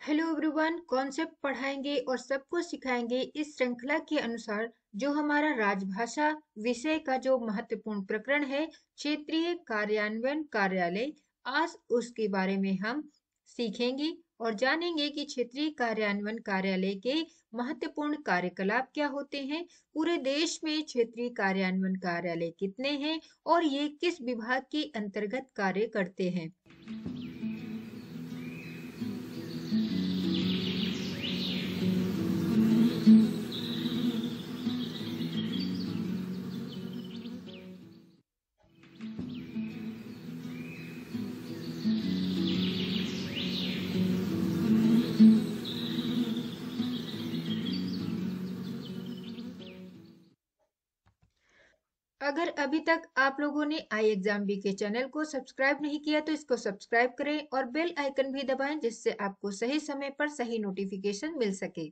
Hello everyone. Concept पढ़ाएंगे और सबको सिखाएंगे इस श्रृंखला के अनुसार। जो हमारा राजभाषा विषय का जो महत्वपूर्ण प्रकरण है, क्षेत्रीय कार्यान्वयन कार्यालय, आज उसके बारे में हम सीखेंगे और जानेंगे कि क्षेत्रीय कार्यान्वयन कार्यालय के महत्वपूर्ण कार्यकलाप क्या होते हैं, पूरे देश में क्षेत्रीय कार्यान्वयन कार्यालय कितने हैं और ये किस विभाग के अंतर्गत कार्य करते हैं। अगर अभी तक आप लोगों ने आई एग्जाम बी के चैनल को सब्सक्राइब नहीं किया तो इसको सब्सक्राइब करें और बेल आइकन भी दबाएं, जिससे आपको सही समय पर सही नोटिफिकेशन मिल सके।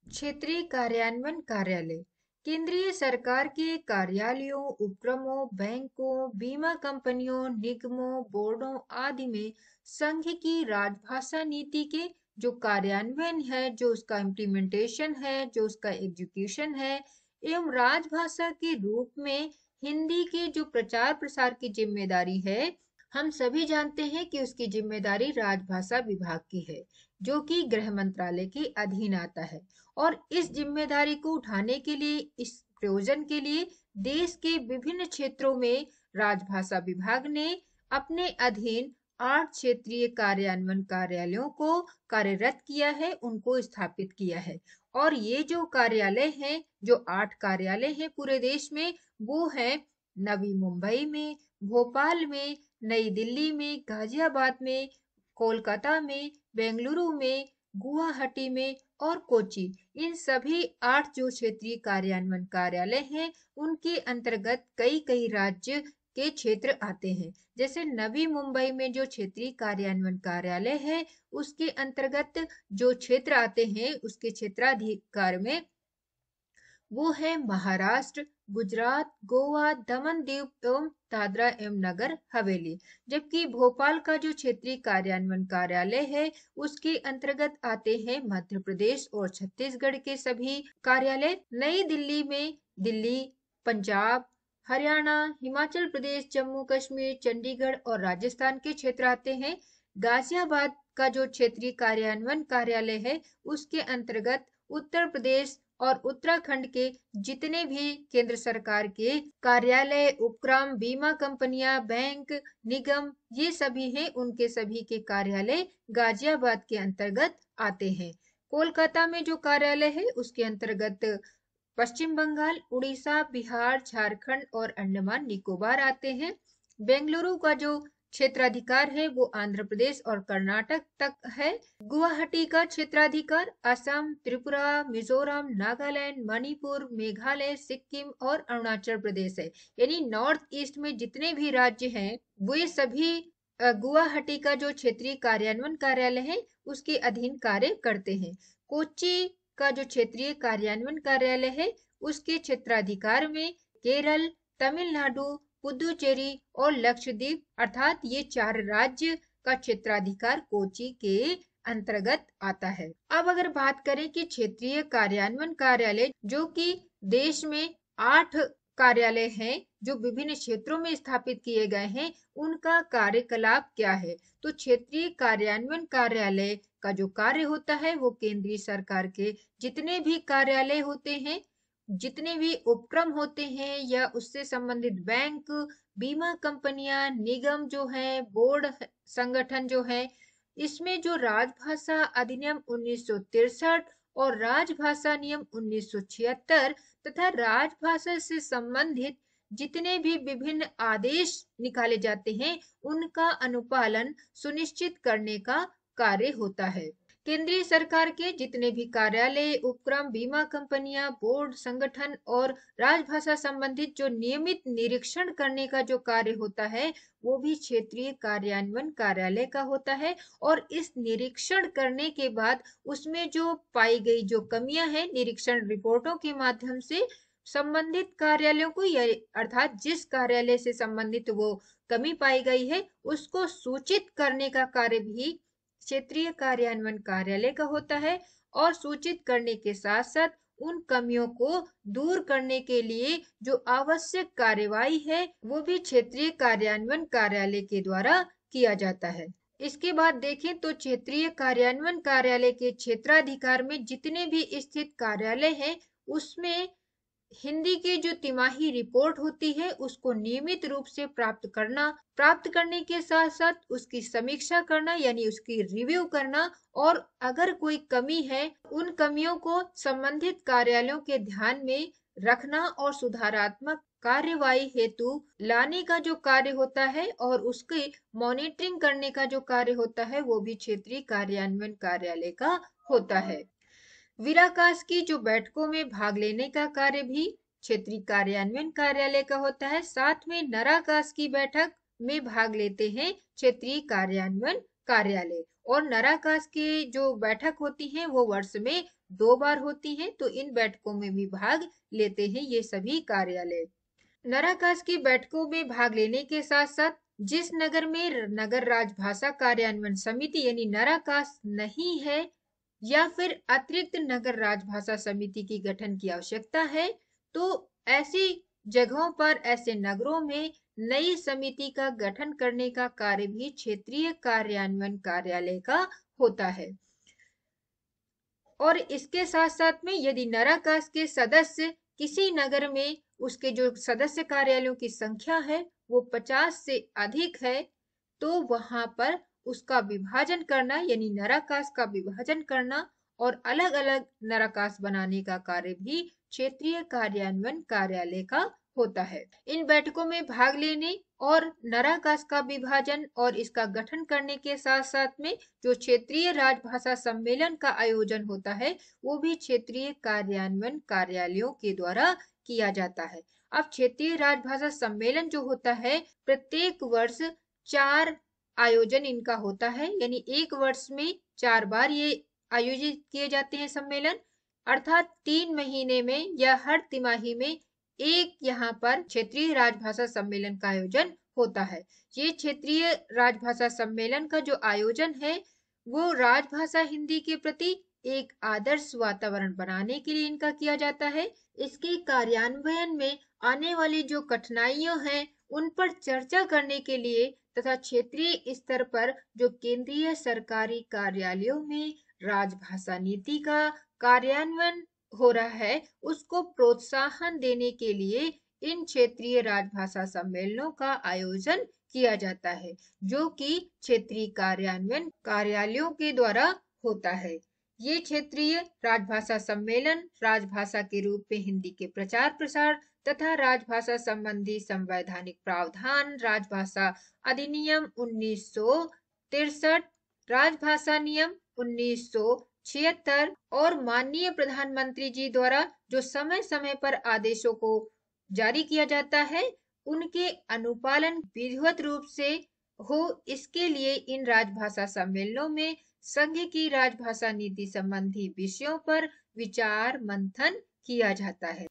क्षेत्रीय कार्यान्वयन कार्यालय केंद्रीय सरकार के कार्यालयों, उपक्रमों, बैंकों, बीमा कंपनियों, निगमों, बोर्डों आदि में संघ की राजभाषा नीति के जो कार्यान्वयन है, जो उसका इम्प्लीमेंटेशन है, जो उसका एग्जीक्यूशन है एवं राजभाषा के रूप में हिंदी के जो प्रचार प्रसार की जिम्मेदारी है। हम सभी जानते हैं कि उसकी जिम्मेदारी राजभाषा विभाग की है, जो कि गृह मंत्रालय के अधीन आता है। और इस जिम्मेदारी को उठाने के लिए, इस प्रयोजन के लिए देश के विभिन्न क्षेत्रों में राजभाषा विभाग ने अपने अधीन 8 क्षेत्रीय कार्यान्वयन कार्यालयों को कार्यरत किया है, उनको स्थापित किया है। और ये जो कार्यालय हैं, जो 8 कार्यालय हैं पूरे देश में, वो है नवी मुंबई में, भोपाल में, नई दिल्ली में, गाजियाबाद में, कोलकाता में, बेंगलुरु में, गुवाहाटी में और कोची। इन सभी 8 जो क्षेत्रीय कार्यान्वयन कार्यालय हैं, उनके अंतर्गत कई कई राज्य के क्षेत्र आते हैं। जैसे नवी मुंबई में जो क्षेत्रीय कार्यान्वयन कार्यालय है, उसके अंतर्गत जो क्षेत्र आते हैं, उसके क्षेत्राधिकार में वो है महाराष्ट्र, गुजरात, गोवा, दमन दीव एवं दादरा एवं नगर हवेली। जबकि भोपाल का जो क्षेत्रीय कार्यान्वयन कार्यालय है, उसके अंतर्गत आते हैं मध्य प्रदेश और छत्तीसगढ़ के सभी कार्यालय। नई दिल्ली में दिल्ली, पंजाब, हरियाणा, हिमाचल प्रदेश, जम्मू कश्मीर, चंडीगढ़ और राजस्थान के क्षेत्र आते हैं। गाजियाबाद का जो क्षेत्रीय कार्यान्वयन कार्यालय है, उसके अंतर्गत उत्तर प्रदेश और उत्तराखंड के जितने भी केंद्र सरकार के कार्यालय, उपक्रम, बीमा कंपनियां, बैंक, निगम, ये सभी हैं, उनके सभी के कार्यालय गाजियाबाद के अंतर्गत आते हैं। कोलकाता में जो कार्यालय है, उसके अंतर्गत पश्चिम बंगाल, उड़ीसा, बिहार, झारखंड और अंडमान निकोबार आते हैं। बेंगलुरु का जो क्षेत्राधिकार है वो आंध्र प्रदेश और कर्नाटक तक है। गुवाहाटी का क्षेत्राधिकार असम, त्रिपुरा, मिजोरम, नागालैंड, मणिपुर, मेघालय, सिक्किम और अरुणाचल प्रदेश है। यानी नॉर्थ ईस्ट में जितने भी राज्य हैं, वे सभी गुवाहाटी का जो क्षेत्रीय कार्यान्वयन कार्यालय है, उसके अधीन कार्य करते हैं। कोच्चि का जो क्षेत्रीय कार्यान्वयन कार्यालय है, उसके क्षेत्राधिकार में केरल, तमिलनाडु, पुदुचेरी और लक्षद्वीप अर्थात ये 4 राज्य का क्षेत्राधिकार कोच्चि के अंतर्गत आता है। अब अगर बात करें कि क्षेत्रीय कार्यान्वयन कार्यालय, जो कि देश में 8 कार्यालय हैं, जो विभिन्न क्षेत्रों में स्थापित किए गए हैं, उनका कार्यकलाप क्या है। तो क्षेत्रीय कार्यान्वयन कार्यालय का जो कार्य होता है, वो केंद्रीय सरकार के जितने भी कार्यालय होते हैं, जितने भी उपक्रम होते हैं या उससे संबंधित बैंक, बीमा कंपनियां, निगम जो है, बोर्ड संगठन जो है, इसमें जो राजभाषा अधिनियम 1963 और राजभाषा नियम 1976 तथा राजभाषा से संबंधित जितने भी विभिन्न आदेश निकाले जाते हैं, उनका अनुपालन सुनिश्चित करने का कार्य होता है। केंद्रीय सरकार के जितने भी कार्यालय, उपक्रम, बीमा कंपनियां, बोर्ड संगठन और राजभाषा संबंधित जो नियमित निरीक्षण करने का जो कार्य होता है, वो भी क्षेत्रीय कार्यान्वयन कार्यालय का होता है। और इस निरीक्षण करने के बाद उसमें जो पाई गई जो कमियां हैं, निरीक्षण रिपोर्टों के माध्यम से संबंधित कार्यालयों को, या अर्थात जिस कार्यालय से संबंधित वो कमी पाई गई है, उसको सूचित करने का कार्य भी क्षेत्रीय कार्यान्वयन कार्यालय का होता है और सूचित करने के साथ साथ उन कमियों को दूर करने के लिए जो आवश्यक कार्यवाही है वो भी क्षेत्रीय कार्यान्वयन कार्यालय के द्वारा किया जाता है। इसके बाद देखें तो क्षेत्रीय कार्यान्वयन कार्यालय के क्षेत्राधिकार में जितने भी स्थित कार्यालय हैं उसमें हिंदी की जो तिमाही रिपोर्ट होती है उसको नियमित रूप से प्राप्त करने के साथ साथ उसकी समीक्षा करना यानी उसकी रिव्यू करना और अगर कोई कमी है उन कमियों को संबंधित कार्यालयों के ध्यान में रखना और सुधारात्मक कार्यवाही हेतु लाने का जो कार्य होता है और उसकी मॉनिटरिंग करने का जो कार्य होता है वो भी क्षेत्रीय कार्यान्वयन कार्यालय का होता है। वीराकास की जो बैठकों में भाग लेने का कार्य भी क्षेत्रीय कार्यान्वयन कार्यालय का होता है। साथ में नराकास की बैठक में भाग लेते हैं क्षेत्रीय कार्यान्वयन कार्यालय और नराकास के जो बैठक होती है वो वर्ष में 2 बार होती है, तो इन बैठकों में भी भाग लेते हैं ये सभी कार्यालय। नराकास की बैठकों में भाग लेने के साथ साथ जिस नगर में नगर राजभाषा कार्यान्वयन समिति यानी नराकास नहीं है या फिर अतिरिक्त नगर राजभाषा समिति की गठन की आवश्यकता है तो ऐसी जगहों पर ऐसे नगरों में नई समिति का गठन करने का कार्य भी क्षेत्रीय कार्यान्वयन कार्यालय का होता है। और इसके साथ साथ में यदि नराकास के सदस्य किसी नगर में उसके जो सदस्य कार्यालयों की संख्या है वो 50 से अधिक है तो वहां पर उसका विभाजन करना यानी नराकास का विभाजन करना और अलग अलग नराकास बनाने का कार्य भी क्षेत्रीय कार्यान्वयन कार्यालय का होता है। इन बैठकों में भाग लेने और नराकास का विभाजन और इसका गठन करने के साथ साथ में जो क्षेत्रीय राजभाषा सम्मेलन का आयोजन होता है वो भी क्षेत्रीय कार्यान्वयन कार्यालयों के द्वारा किया जाता है। अब क्षेत्रीय राजभाषा सम्मेलन जो होता है प्रत्येक वर्ष 4 आयोजन इनका होता है यानी एक वर्ष में 4 बार ये आयोजित किए जाते हैं सम्मेलन, अर्थात 3 महीने में या हर तिमाही में एक यहाँ पर क्षेत्रीय राजभाषा सम्मेलन का आयोजन होता है। ये क्षेत्रीय राजभाषा सम्मेलन का जो आयोजन है वो राजभाषा हिंदी के प्रति एक आदर्श वातावरण बनाने के लिए इनका किया जाता है। इसके कार्यान्वयन में आने वाली जो कठिनाइयां हैं उन पर चर्चा करने के लिए तथा क्षेत्रीय स्तर पर जो केंद्रीय सरकारी कार्यालयों में राजभाषा नीति का कार्यान्वयन हो रहा है उसको प्रोत्साहन देने के लिए इन क्षेत्रीय राजभाषा सम्मेलनों का आयोजन किया जाता है जो कि क्षेत्रीय कार्यान्वयन कार्यालयों के द्वारा होता है। ये क्षेत्रीय राजभाषा सम्मेलन राजभाषा के रूप में हिंदी के प्रचार प्रसार तथा राजभाषा संबंधी संवैधानिक प्रावधान, राजभाषा अधिनियम 1963, राजभाषा नियम 1976 और माननीय प्रधानमंत्री जी द्वारा जो समय समय पर आदेशों को जारी किया जाता है उनके अनुपालन विधिवत रूप से हो इसके लिए इन राजभाषा सम्मेलनों में संघ की राजभाषा नीति संबंधी विषयों पर विचार मंथन किया जाता है।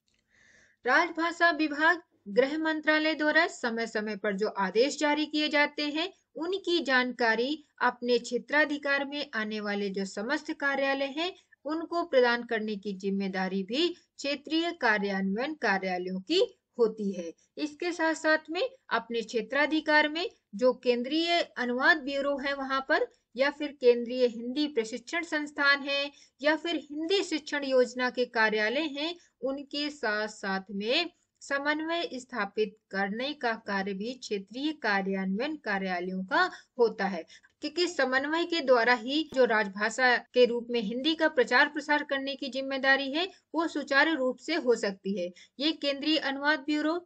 राजभाषा विभाग गृह मंत्रालय द्वारा समय समय पर जो आदेश जारी किए जाते हैं उनकी जानकारी अपने क्षेत्राधिकार में आने वाले जो समस्त कार्यालय हैं उनको प्रदान करने की जिम्मेदारी भी क्षेत्रीय कार्यान्वयन कार्यालयों की होती है। इसके साथ साथ में अपने क्षेत्राधिकार में जो केंद्रीय अनुवाद ब्यूरो है वहां पर या फिर केंद्रीय हिंदी प्रशिक्षण संस्थान है या फिर हिंदी शिक्षण योजना के कार्यालय हैं उनके साथ साथ में समन्वय स्थापित करने का कार्य भी क्षेत्रीय कार्यान्वयन कार्यालयों का होता है क्योंकि समन्वय के द्वारा ही जो राजभाषा के रूप में हिंदी का प्रचार प्रसार करने की जिम्मेदारी है वो सुचारू रूप से हो सकती है। ये केंद्रीय अनुवाद ब्यूरो,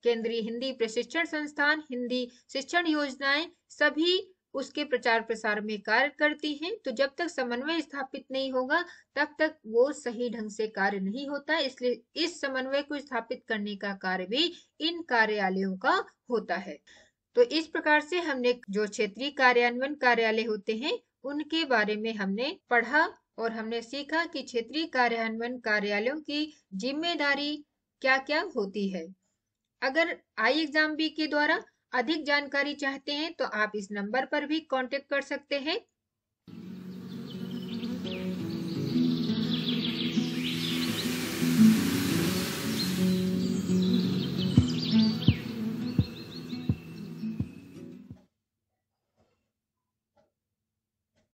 केंद्रीय हिंदी प्रशिक्षण संस्थान, हिंदी शिक्षण योजनाएं सभी उसके प्रचार प्रसार में कार्य करती हैं। तो जब तक समन्वय स्थापित नहीं होगा तब तक वो सही ढंग से कार्य नहीं होता, इसलिए इस समन्वय को स्थापित करने का कार्य भी इन कार्यालयों का होता है। तो इस प्रकार से हमने जो क्षेत्रीय कार्यान्वयन कार्यालय होते हैं उनके बारे में हमने पढ़ा और हमने सीखा कि क्षेत्रीय कार्यान्वयन कार्यालयों की जिम्मेदारी क्या क्या होती है। अगर IExamB के द्वारा अधिक जानकारी चाहते हैं तो आप इस नंबर पर भी कांटेक्ट कर सकते हैं।